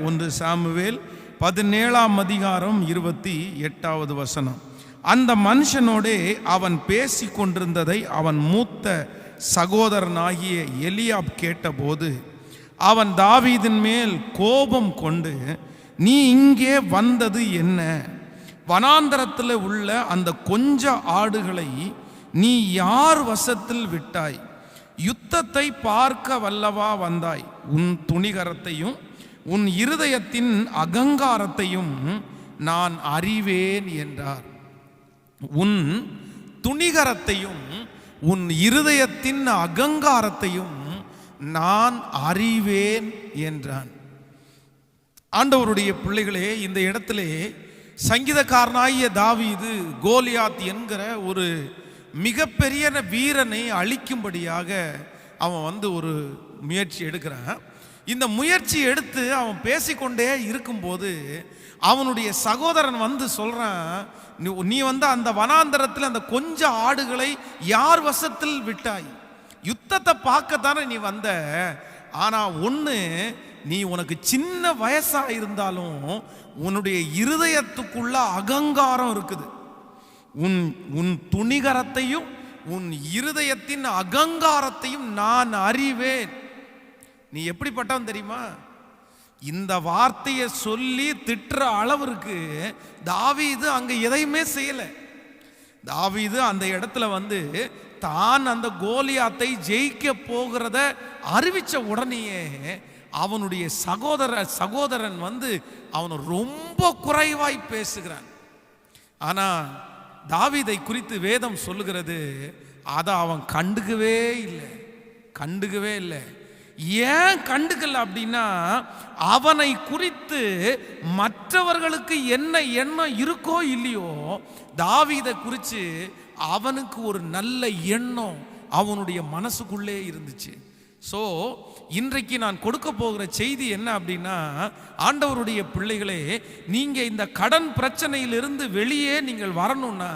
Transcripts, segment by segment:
1 Samuel 17:28. அந்த மனுஷனோடே அவன் பேசி கொண்டிருந்ததை அவன் மூத்த சகோதரனாகிய எலியாப் கேட்டபோது அவன் தாவீதின் மேல் கோபம் கொண்டு, நீ இங்கே வந்தது என்ன? வனாந்தரத்தில் உள்ள அந்த கொஞ்ச ஆடுகளை நீ யார் வசத்தில் விட்டாய்? யுத்தத்தை பார்க்க வல்லவா வந்தாய்? உன் துணிகரத்தையும் உன் இருதயத்தின் அகங்காரத்தையும் நான் அறிவேன் என்றார். உன் துணிகரத்தையும் உன் இருதயத்தின் அகங்காரத்தையும் நான் அறிவேன் என்றான். ஆண்டவருடைய பிள்ளைகளே, இந்த இடத்திலே சங்கீதக்காரனாகிய தாவீது கோலியாத் என்கிற ஒரு மிகப்பெரிய வீரனை அழிக்கும்படியாக அவன் ஒரு முயற்சி எடுக்கிறான். இந்த முயற்சி எடுத்து அவன் பேசிக்கொண்டே இருக்கும்போது அவனுடைய சகோதரன் சொல்றான், நீ அந்த வனாந்தரத்தில் அந்த கொஞ்ச ஆடுகளை யார் வசத்தில் விட்டாய்? யுத்தத்தை பார்க்கத்தானே நீ வந்த. ஆனா நீ உனக்கு சின்ன வயசா இருந்தாலும் உன்னுடைய இருதயத்துக்குள்ள அகங்காரம் இருக்குது. உன் துணிகரத்தையும் உன் இருதயத்தின் அகங்காரத்தையும் நான் அறிவேன். நீ எப்படிப்பட்டவன் தெரியுமா? இந்த வார்த்தையை சொல்லி திட்டுற அளவிற்கு தாவீது அங்க எதையுமே செய்யல. தாவீது அந்த இடத்துல தான் அந்த கோலியாத்தை ஜெயிக்க போகிறத அறிவிச்ச உடனேயே அவனுடைய சகோதரன் அவனை ரொம்ப குறைவாய் பேசுகிறான். ஆனா தாவீதை குறித்து வேதம் சொல்லுகிறது, அதை அவன் கண்டுக்கவே இல்லை. ஏன் கண்டுக்கல அப்படின்னா, அவனை குறித்து மற்றவர்களுக்கு என்ன எண்ணம் இருக்கோ இல்லையோ, தாவீதை குறித்து அவனுக்கு ஒரு நல்ல எண்ணம் அவனுடைய மனசுக்குள்ளே இருந்துச்சு. ஸோ இன்றைக்கு நான் கொடுக்க போகிற செய்தி என்ன அப்படின்னா, ஆண்டவருடைய பிள்ளைகளே, நீங்கள் இந்த கடன் பிரச்சனையிலிருந்து வெளியே நீங்கள் வரணும்னா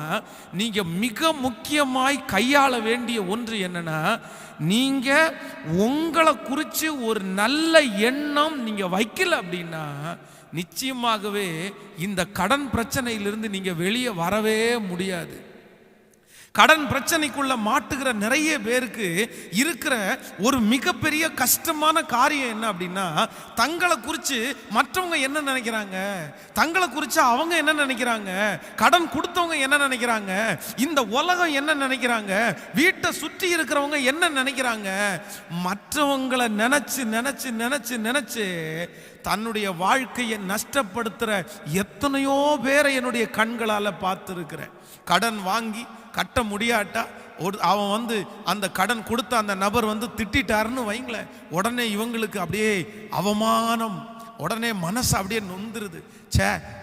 நீங்கள் மிக முக்கியமாய் கையாள வேண்டிய ஒன்று என்னன்னா, நீங்கள் உங்களை குறித்து ஒரு நல்ல எண்ணம் நீங்கள் வைக்கல அப்படின்னா நிச்சயமாகவே இந்த கடன் பிரச்சனையிலிருந்து நீங்கள் வெளியே வரவே முடியாது. கடன் பிரச்சனைக்குள்ள மாட்டுகிற நிறைய பேருக்கு இருக்கிற ஒரு மிகப்பெரிய கஷ்டமான காரியம் என்ன அப்படின்னா, தங்களை குறித்து மற்றவங்க என்ன நினைக்கிறாங்க, தங்களை குறித்து அவங்க என்ன நினைக்கிறாங்க, கடன் கொடுத்தவங்க என்ன நினைக்கிறாங்க, இந்த உலகம் என்ன நினைக்கிறாங்க, வீட்டை சுற்றி இருக்கிறவங்க என்ன நினைக்கிறாங்க, மற்றவங்களை நினைச்சு நினைச்சு நினைச்சு நினைச்சு தன்னுடைய வாழ்க்கையை நஷ்டப்படுத்துகிற எத்தனையோ பேரை என்னுடைய கண்களால் பார்த்துருக்கிறேன். கடன் வாங்கி கட்ட முடியாட்டா அவன் அந்த கடன் கொடுத்த அந்த நபர் திட்டாருன்னு வைங்களேன், உடனே இவங்களுக்கு அப்படியே அவமானம், உடனே மனசு அப்படியே நொந்துருது.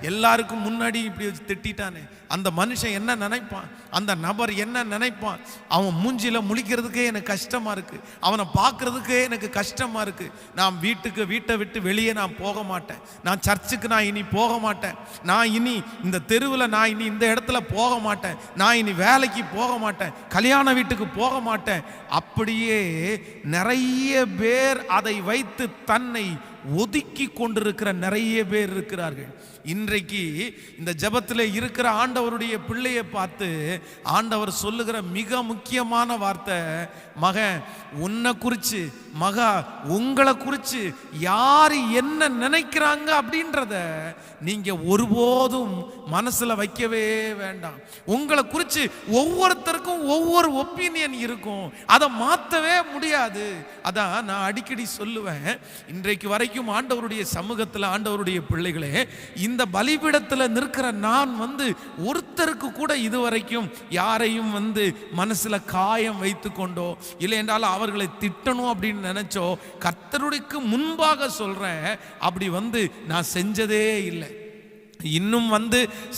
எல்லாருக்கும் முன்னாடி இப்படி திட்டானே, அந்த மனுஷன் என்ன நினைப்பான், அந்த நபர் என்ன நினைப்பான், அவன் மூஞ்சில முழிக்கிறதுக்கே எனக்கு கஷ்டமா இருக்கு, அவனை பார்க்கறதுக்கே எனக்கு கஷ்டமா இருக்கு. நான் வீட்டை விட்டு வெளியே நான் போக மாட்டேன், நான் சர்ச்சுக்கு நான் இனி போக மாட்டேன், நான் இனி இந்த தெருவில் நான் இனி இந்த இடத்துல போக மாட்டேன், நான் இனி வேலைக்கு போக மாட்டேன், கல்யாண வீட்டுக்கு போக மாட்டேன். அப்படியே நிறைய பேர் அதை வைத்து தன்னை ஒதுக்கி கொண்டிருக்கிற நிறைய பேர் இருக்கிறார்கள். இன்றைக்கு இந்த ஜெபத்தில் இருக்கிற ஆண்டவருடைய பிள்ளையை பார்த்து ஆண்டவர் சொல்லுகிற மிக முக்கியமான வார்த்தை, மகன் உன்னை குறித்து, மகா உங்களை குறித்து யார் என்ன நினைக்கிறாங்க அப்படின்றத நீங்க ஒருபோதும் மனசுல வைக்கவே வேண்டாம். உங்களை குறித்து ஒவ்வொருத்தருக்கும் ஒவ்வொரு ஒப்பீனியன் இருக்கும், அதை மாற்றவே முடியாது. அதான் நான் அடிக்கடி சொல்லுவேன், இன்றைக்கு வரைக்கும் ஆண்டவருடைய சமூகத்தில் ஆண்டவருடைய பிள்ளைகளே, இந்த பலிபீடத்தில் நிற்கிற நான் ஒருத்தருக்கு கூட இதுவரைக்கும் யாரையும் மனசுல காயம் வைத்து கொண்டோ இல்லை என்றாலும் அவர்களை திட்டணும் அப்படின்னு நினைச்சோ, கர்த்தருக்கு முன்பாக சொல்றேன், அப்படி நான் செஞ்சதே இல்லை. இன்னும்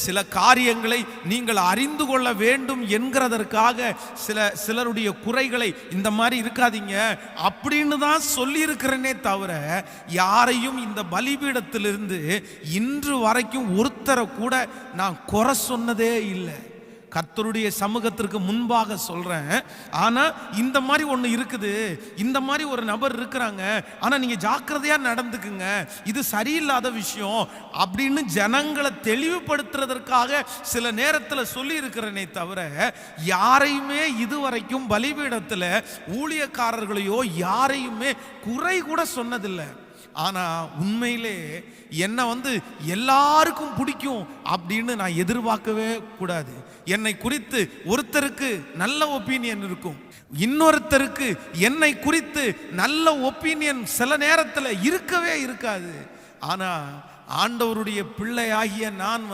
சில காரியங்களை நீங்கள் அறிந்து கொள்ள வேண்டும் என்கிறதற்காக சிலருடைய குறைகளை இந்த மாதிரி இருக்காதீங்க அப்படின்னு தான் சொல்லியிருக்கிறேனே தவிர, யாரையும் இந்த பலிபீடத்திலிருந்து இன்று வரைக்கும் ஒருத்தரை கூட நான் குறை சொன்னதே இல்லை. கர்த்தருடைய சமூகத்திற்கு முன்பாக சொல்றேன். ஆனா இந்த மாதிரி ஒன்று இருக்குது, இந்த மாதிரி ஒரு நபர் இருக்கிறாங்க, ஆனா நீங்க ஜாக்கிரதையா நடந்துக்குங்க, இது சரியில்லாத விஷயம் அப்படின்னு ஜனங்களை தெளிவுபடுத்துறதற்காக சில நேரத்தில் சொல்லி இருக்கிறேனே தவிர யாரையுமே இதுவரைக்கும் பலிபீடத்தில் ஊழியக்காரர்களையோ யாரையுமே குறை கூட சொன்னதில்லை. ஆனா உண்மையிலே என்னை எல்லாருக்கும் பிடிக்கும் அப்படின்னு நான் எதிர்பார்க்கவே கூடாது. என்னை குறித்து ஒருத்தருக்கு நல்ல ஒப்பீனியன் இருக்கும், இன்னொருத்தருக்கு என்னை குறித்து நல்ல ஒப்பீனியன் சில நேரத்தில் இருக்கவே இருக்காது. ஆனா ஆண்டவருடைய பிள்ளையாகிய நான்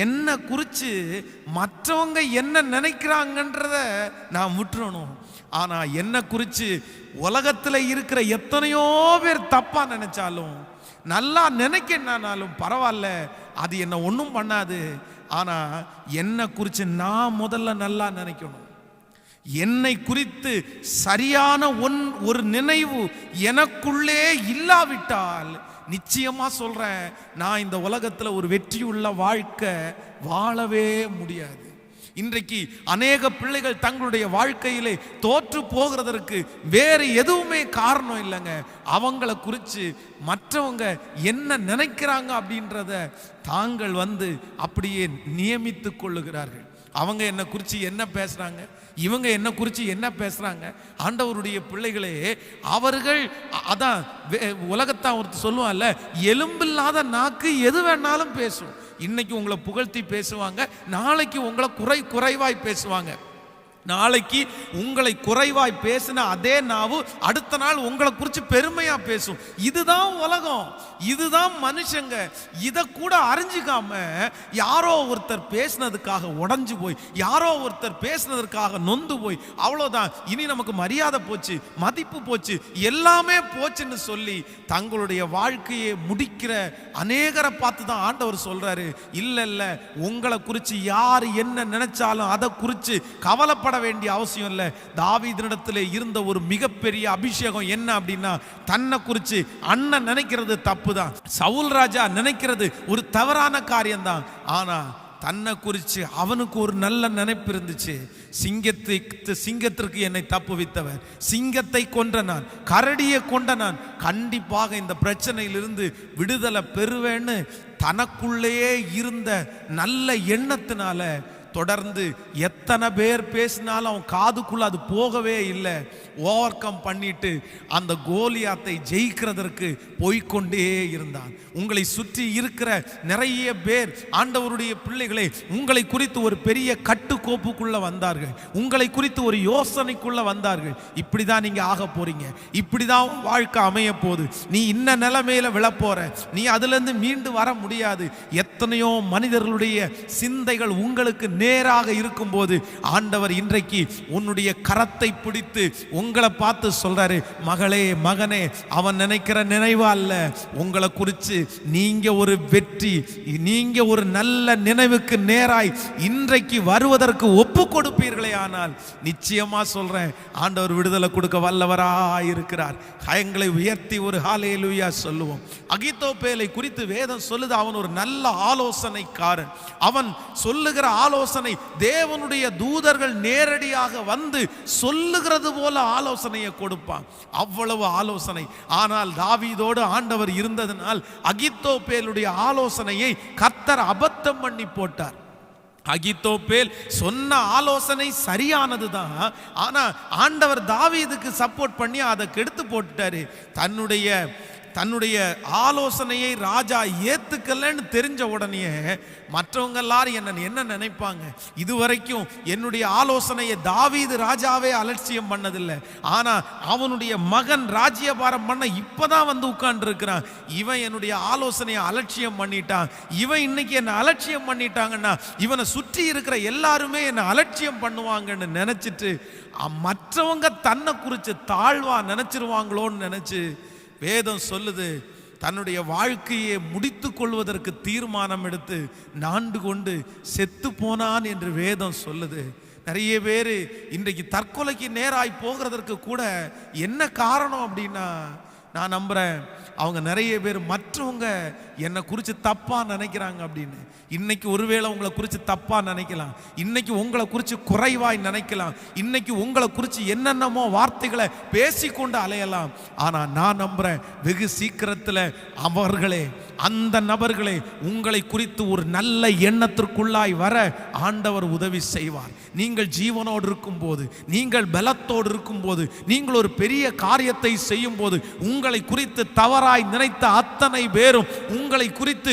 என்ன குறித்து மற்றவங்க என்ன நினைக்கிறாங்கன்றத நான் விட்டுறணும். ஆனா என்ன குறித்து உலகத்தில் இருக்கிற எத்தனையோ பேர் தப்பா நினைச்சாலும், நல்லா நினைக்கனாலும் பரவாயில்ல, அது என்ன ஒன்றும் பண்ணாது. ஆனா என்ன குறித்து நான் முதல்ல நல்லா நினைக்கணும். என்னை குறித்து சரியான ஒரு நினைவு எனக்குள்ளே இல்லாவிட்டால் நிச்சயமா சொல்றேன், நான் இந்த உலகத்தில் ஒரு வெற்றியுள்ள வாழ்க்கை வாழவே முடியாது. இன்றைக்கு அநேக பிள்ளைகள் தங்களுடைய வாழ்க்கையிலே தோற்று போகிறதற்கு வேறு எதுவுமே காரணம் இல்லைங்க. அவங்கள குறித்து மற்றவங்க என்ன நினைக்கிறாங்க அப்படின்றத தாங்கள் அப்படியே நியமித்து கொள்ளுகிறார்கள். அவங்க என்ன குறித்து என்ன பேசுறாங்க, இவங்க என்ன குறித்து என்ன பேசுறாங்க. ஆண்டவருடைய பிள்ளைகளே, அவர்கள் அதான் உலகத்தான் ஒருத்தர் சொல்லுவான்ல, எலும்பில்லாத நாக்கு எது வேணாலும் பேசும். இன்னைக்கு உங்களை புகழ்த்தி பேசுவாங்க, நாளைக்கு உங்களை குறைவாய் பேசுவாங்க. நாளைக்கு உங்களை குறைவாய் பேசின அதே நாவு அடுத்த நாள் உங்களை குறித்து பெருமையா பேசும். இதுதான் உலகம், இதுதான் மனுஷங்க. இதை கூட அறிஞ்சிக்காம யாரோ ஒருத்தர் பேசினதுக்காக உடஞ்சு போய், யாரோ ஒருத்தர் பேசினதற்காக நொந்து போய், அவ்வளோதான் இனி நமக்கு மரியாதை போச்சு, மதிப்பு போச்சு, எல்லாமே போச்சுன்னு சொல்லி தங்களுடைய வாழ்க்கையை முடிக்கிற அநேகரை பார்த்து தான் ஆண்டவர் சொல்றாரு, இல்ல இல்ல, உங்களை குறித்து யார் என்ன நினைச்சாலும் அதை குறித்து கவலைப்பட வேண்டிய அவசியம் இல்லை. தாவீதினிடத்தில் இருந்த ஒரு மிகப்பெரிய அபிஷேகம் என்ன அப்படின்னா, தன்னை குறித்து அண்ணன் நினைக்கிறது தப்பு தான், சவுல் ராஜா நினைக்கிறது ஒரு தவறான காரியம்தான். ஆனா தன்னை குறித்து அவனுக்கு ஒரு நல்ல நினைப்பு இருந்துச்சு. சிங்கத்திற்கு என்னை தப்புவித்தவர், சிங்கத்தை கொன்ற நான், கரடியை கொண்ட நான் கண்டிப்பாக இந்த பிரச்சனையிலிருந்து விடுதலை பெறுவேன்னு தனக்குள்ளேயே இருந்த நல்ல எண்ணத்தினால தொடர்ந்து எத்தனை பேர் பேசினாலும் அவன் காதுக்குள்ள அது போகவே இல்லை. ஓவர் கம் பண்ணிட்டு அந்த கோலியாத்தை ஜெயிக்கிறதற்கு போய்கொண்டே இருந்தான். உங்களை சுற்றி இருக்கிற நிறைய பேர் ஆண்டவருடைய பிள்ளைகளை உங்களை குறித்து ஒரு பெரிய கட்டுக்கோப்புக்குள்ள வந்தார்கள், உங்களை குறித்து ஒரு யோசனைக்குள்ள வந்தார்கள். இப்படிதான் நீங்க ஆக போறீங்க, இப்படிதான் வாழ்க்கை அமைய போகுது, நீ இன்ன நிலைமையில விழப்போற, நீ அதுல இருந்து மீண்டு வர முடியாது. எத்தனையோ மனிதர்களுடைய சிந்தைகள் உங்களுக்கு நேராக இருக்கும்போது ஆண்டவர் இன்றைக்கு உன்னுடைய கரத்தை பிடித்து உங்களை பார்த்து சொல்றாரு, மகளே மகனே, அவன் நினைக்கிற நினைவா அல்ல, உங்களை குறித்து நீங்க ஒரு வெற்றி, நீங்க ஒரு நல்ல நினைவுக்கு நேராய் இன்றைக்கு வருவதற்கு ஒப்பு கொடுப்பீர்களே ஆனால் நிச்சயமா சொல்றேன், ஆண்டவர் விடுதலை கொடுக்க வல்லவராய் இருக்கிறார். எங்களை உயர்த்தி ஒரு ஹல்லேலூயா சொல்லுவோம். அகித்தோப்பேலை குறித்து வேதம் சொல்லுது, அவன் ஒரு நல்ல ஆலோசனைக்காரன். அவன் சொல்லுகிற ஆலோசனை தேவனுடைய தூதர்கள் நேரடியாக வந்து சொல்லுகிறது போல ஆலோசனையை கொடுப்பான். அவ்வளவு ஆலோசனை. ஆனால் தாவீதோடு ஆண்டவர் இருந்ததனால் அகித்தோப்பேலுடைய ஆலோசனையை கர்த்தர் அபத்தம் பண்ணி போட்டார். அகித்தோப்பேல் சொன்ன ஆலோசனை சரியானது தான், ஆனா ஆண்டவர் தாவீதுக்கு சப்போர்ட் பண்ணி அதை கெடுத்து போட்டுட்டாரு. தன்னுடைய ஆலோசனையை ராஜா ஏத்துக்கலன்னு தெரிஞ்ச உடனே மற்றவங்க எல்லாரும் என்ன நினைப்பாங்க, இதுவரைக்கும் என்னுடைய ஆலோசனையை தாவீது ராஜாவே அலட்சியம் பண்ணதில்லை, ஆனா அவனுடைய மகன் ராஜ்யபாரம் பண்ண இப்பதான் உட்கார்ந்து இருக்கிறான், இவன் என்னுடைய ஆலோசனையை அலட்சியம் பண்ணிட்டான், இவன் இன்னைக்கு என்ன அலட்சியம் பண்ணிட்டாங்கன்னா இவனை சுற்றி இருக்கிற எல்லாருமே என்ன அலட்சியம் பண்ணுவாங்கன்னு நினைச்சிட்டு மற்றவங்க தன்னை குறித்து தாழ்வா நினைச்சிருவாங்களோன்னு நினைச்சு வேதம் சொல்லுது, தன்னுடைய வாழ்க்கையை முடித்து கொள்வதற்கு தீர்மானம் எடுத்து நாண்டு கொண்டு செத்து போனான் என்று வேதம் சொல்லுது. நிறைய பேர் இன்றைக்கு தற்கொலைக்கு நேராய் போகிறதற்கு கூட என்ன காரணம் அப்படின்னா, நான் நம்புகிறேன் அவங்க நிறைய பேர் மற்றவங்க என்னை குறித்து தப்பாக நினைக்கிறாங்க அப்படின்னு. இன்னைக்கு ஒருவேளை உங்களை குறித்து தப்பாக நினைக்கலாம், இன்னைக்கு உங்களை குறித்து குறைவாய் நினைக்கலாம், இன்னைக்கு உங்களை குறித்து என்னென்னமோ வார்த்தைகளை பேசிக்கொண்டு அலையலாம். ஆனால் நான் நம்புகிறேன் வெகு சீக்கிரத்தில் அவர்களே, அந்த நபர்களே உங்களை குறித்து ஒரு நல்ல எண்ணத்திற்குள்ளாய் வர ஆண்டவர் உதவி செய்வார். நீங்கள் ஜீவனோடு இருக்கும்போது, நீங்கள் பலத்தோடு இருக்கும்போது, நீங்கள் ஒரு பெரிய காரியத்தை செய்யும் போது உங்களை குறித்து தவறாய் நினைத்த அத்தனை பேரும் உங்களை குறித்து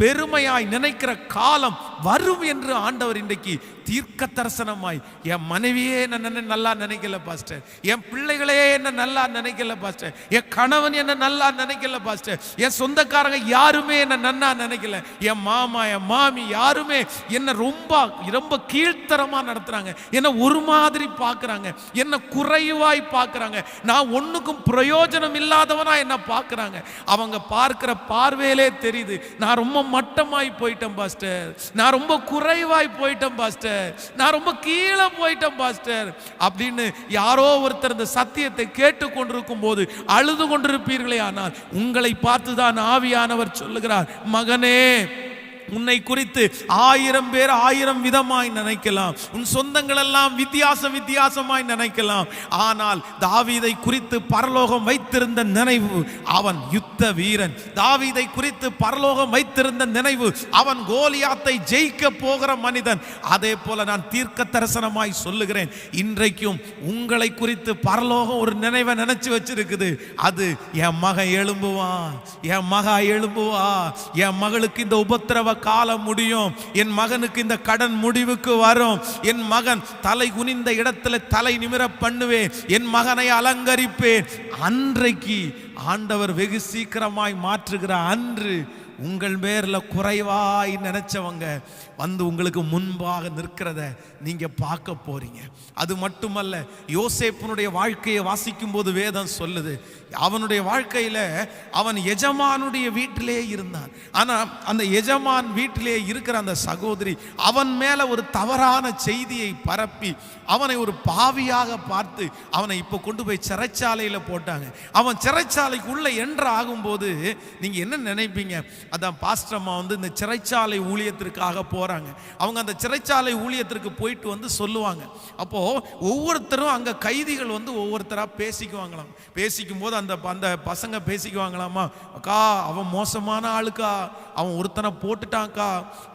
பெருமையாய் நினைக்கிற காலம் வரும் என்று ஆண்டவர் இன்றைக்கு தீர்க்க தரிசனமாய், என் மனைவியே என்ன நல்லா நினைக்கல பாஸ்டர், என் பிள்ளைகளே என்ன நல்லா நினைக்கல பாஸ்டர், என் கணவன் என்ன நல்லா நினைக்கல பாஸ்டர், என் சொந்தக்காரங்க யாருமே என்ன நன்னா நினைக்கல, என் மாமா என் மாமி யாருமே என்ன ரொம்ப ரொம்ப கீழ்த்தரமா நடத்துறாங்க, என்ன ஒரு மாதிரி பார்க்கறாங்க, என்ன குறைவாய் பார்க்கறாங்க, நான் ஒண்ணுக்கும் பிரயோஜனம் இல்லாதவனா என்ன பார்க்கறாங்க. அவங்க பார்க்கிற பார்வையிலே தெரியுது நான் ரொம்ப மட்டமாய் போயிட்டேன் பாஸ்டர், நான் ரொம்ப குறைவாய் போயிட்டேன் பாஸ்டர், நான் ரொம்ப கீழே போயிட்டேன் பாஸ்டர் அப்படின்னு யாரோ ஒருத்தர் இந்த சத்தியத்தை கேட்டு கொண்டிருக்கும் போது அழுது கொண்டிருப்பீர்களே. ஆனால் உங்களை பார்த்துதான் ஆவியானவர் சொல்லுகிறார், மகனே உன்னை குறித்து 1000 பேர் 1000 விதமாய் நினைக்கலாம், உன் சொந்தங்கள் எல்லாம் வித்தியாசமாய் நினைக்கலாம். ஆனால் தாவீதை குறித்து பரலோகம் வைத்திருந்த நினைவு, அவன் யுத்த வீரன். தாவீதை குறித்து பரலோகம் வைத்திருந்த நினைவு, அவன் கோலியாத்தை ஜெயிக்க போகிற மனிதன். அதே போல நான் தீர்க்க தரிசனமாய் சொல்லுகிறேன், இன்றைக்கும் உங்களை குறித்து பரலோகம் ஒரு நினைவை நினைச்சு வச்சிருக்குது. அது என் மகன் எழும்புவான், என் மகா எழும்புவா, என் மகளுக்கு இந்த உபத்திரவ காலம் முடியும், என் மகனுக்கு இந்த கடன் முடிவுக்கு வரும், என் மகன் தலை குனிந்த இடத்துல தலை நிமிர பண்ணுவேன், என் மகனை அலங்கரிப்பேன். அன்றைக்கு ஆண்டவர் வெகு சீக்கிரமாய் மாற்றுகிற அன்று உங்கள் பேர்ல குறைவாய் நினைச்சவங்க வந்து உங்களுக்கு முன்பாக நிற்கிறத நீங்க பார்க்க போறீங்க. அது மட்டுமல்ல, யோசேப்பினுடைய வாழ்க்கையை வாசிக்கும் போது வேதம் சொல்லுது, அவனுடைய வாழ்க்கையில அவன் எஜமானுடைய வீட்டிலே இருந்தான். ஆனா அந்த எஜமான் வீட்டிலே இருக்கிற அந்த சகோதரி அவன் மேல ஒரு தவறான செய்தியை பரப்பி அவனை ஒரு பாவியாக பார்த்து அவனை இப்போ கொண்டு போய் சிறைச்சாலையில போட்டாங்க. அவன் சிறைச்சாலைக்குள்ள என்ட்ரு ஆகும்போது நீங்க என்ன நினைப்பீங்க, அதான் பாஸ்டர் அம்மா வந்து இந்த சிறைச்சாலை ஊழியத்திற்காக போறாங்க. அவங்க அந்த சிறைச்சாலை ஊழியத்திற்கு போயிட்டு வந்து சொல்லுவாங்க. அப்போ ஒவ்வொருத்தரும் அங்க கைதிகள் வந்து ஒவ்வொருத்தரா பேசிக்குவாங்களாம். பேசிக்கும் போது அந்த பசங்க பேசிக்குவாங்களாமா, அக்கா அவன் மோசமான ஆளுக்கா, அவன் ஒருத்தனை போட்டுட்டான்க்கா,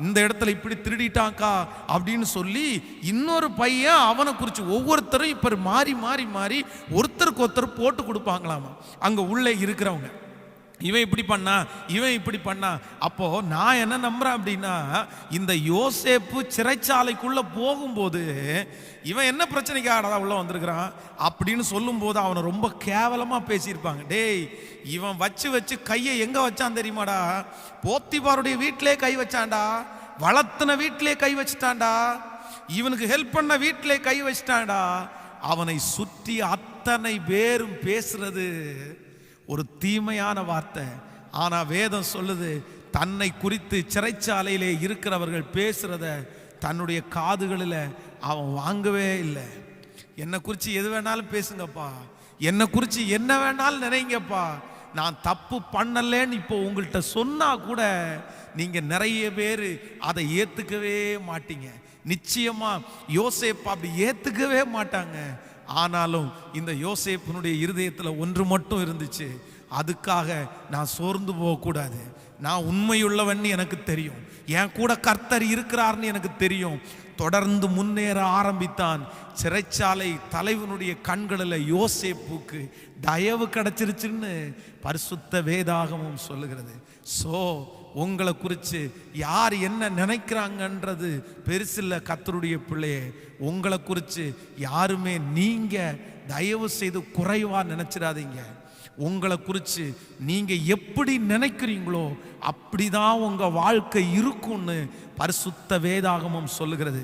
இந்த இடத்துல இப்படி திருடிட்டான்க்கா அப்படின்னு சொல்லி இன்னொரு பையன் அவனை குறித்து ஒவ்வொருத்தரும் இப்ப மாறி மாறி மாறி ஒருத்தருக்கு ஒருத்தர் போட்டு கொடுப்பாங்களாமா அங்க உள்ளே இருக்கிறவங்க. இவன் இப்படி பண்ணா, இவன் இப்படி பண்ணா. அப்போ நான் என்ன நம்புறேன் அப்படின்னா, இந்த யோசேப்பு சிறைச்சாலைக்குள்ள போகும்போது இவன் என்ன பிரச்சனைக்காக உள்ள வந்திருக்கிறான் அப்படின்னு சொல்லும் போது அவனை ரொம்ப கேவலமா பேசியிருப்பாங்க. டேய், இவன் வச்சு கையை எங்க வச்சான் தெரியுமாடா, போத்திபாருடைய வீட்டிலே கை வச்சான்டா, வளர்த்தன வீட்டிலே கை வச்சுட்டான்டா, இவனுக்கு ஹெல்ப் பண்ண வீட்டிலே கை வச்சுட்டான்டா. அவனை சுற்றி அத்தனை பேரும் பேசுறது ஒரு தீமையான வார்த்தை. ஆனா வேதம் சொல்லுது, தன்னை குறித்து சிறைச்சாலையிலே இருக்கிறவர்கள் பேசுறத தன்னுடைய காதுகளில் அவன் வாங்கவே இல்லை. என்னை குறித்து எது வேணாலும் பேசுங்கப்பா, என்னை குறித்து என்ன வேணாலும் நினைங்கப்பா, நான் தப்பு பண்ணலேன்னு இப்போ உங்கள்கிட்ட சொன்னா கூட நீங்க நிறைய பேர் அதை ஏத்துக்கவே மாட்டீங்க. நிச்சயமா யோசேப்பு அப்படி ஏத்துக்கவே மாட்டாங்க. ஆனாலும் இந்த யோசேப்பினுடைய இருதயத்தில் ஒன்று மட்டும் இருந்துச்சு, அதுக்காக நான் சோர்ந்து போகக்கூடாது, நான் உண்மையுள்ளவன் எனக்கு தெரியும், என் கூட கர்த்தர் இருக்கிறார்னு எனக்கு தெரியும். தொடர்ந்து முன்னேற ஆரம்பித்தான். சிறைச்சாலை தலைவனுடைய கண்களில் யோசேப்புக்கு தயவு கிடைச்சிருச்சுன்னு பரிசுத்த வேதாகமும் சொல்லுகிறது. உங்களை குறித்து யார் என்ன நினைக்கிறாங்கன்றது பெருசில்ல கர்த்தருடைய பிள்ளையே. உங்களை குறித்து யாருமே நீங்க தயவு செய்து குறைவா நினைச்சிடாதீங்க. உங்களை குறித்து நீங்க எப்படி நினைக்கிறீங்களோ அப்படிதான் உங்க வாழ்க்கை இருக்கும்னு பரிசுத்த வேதாகமும் சொல்லுகிறது.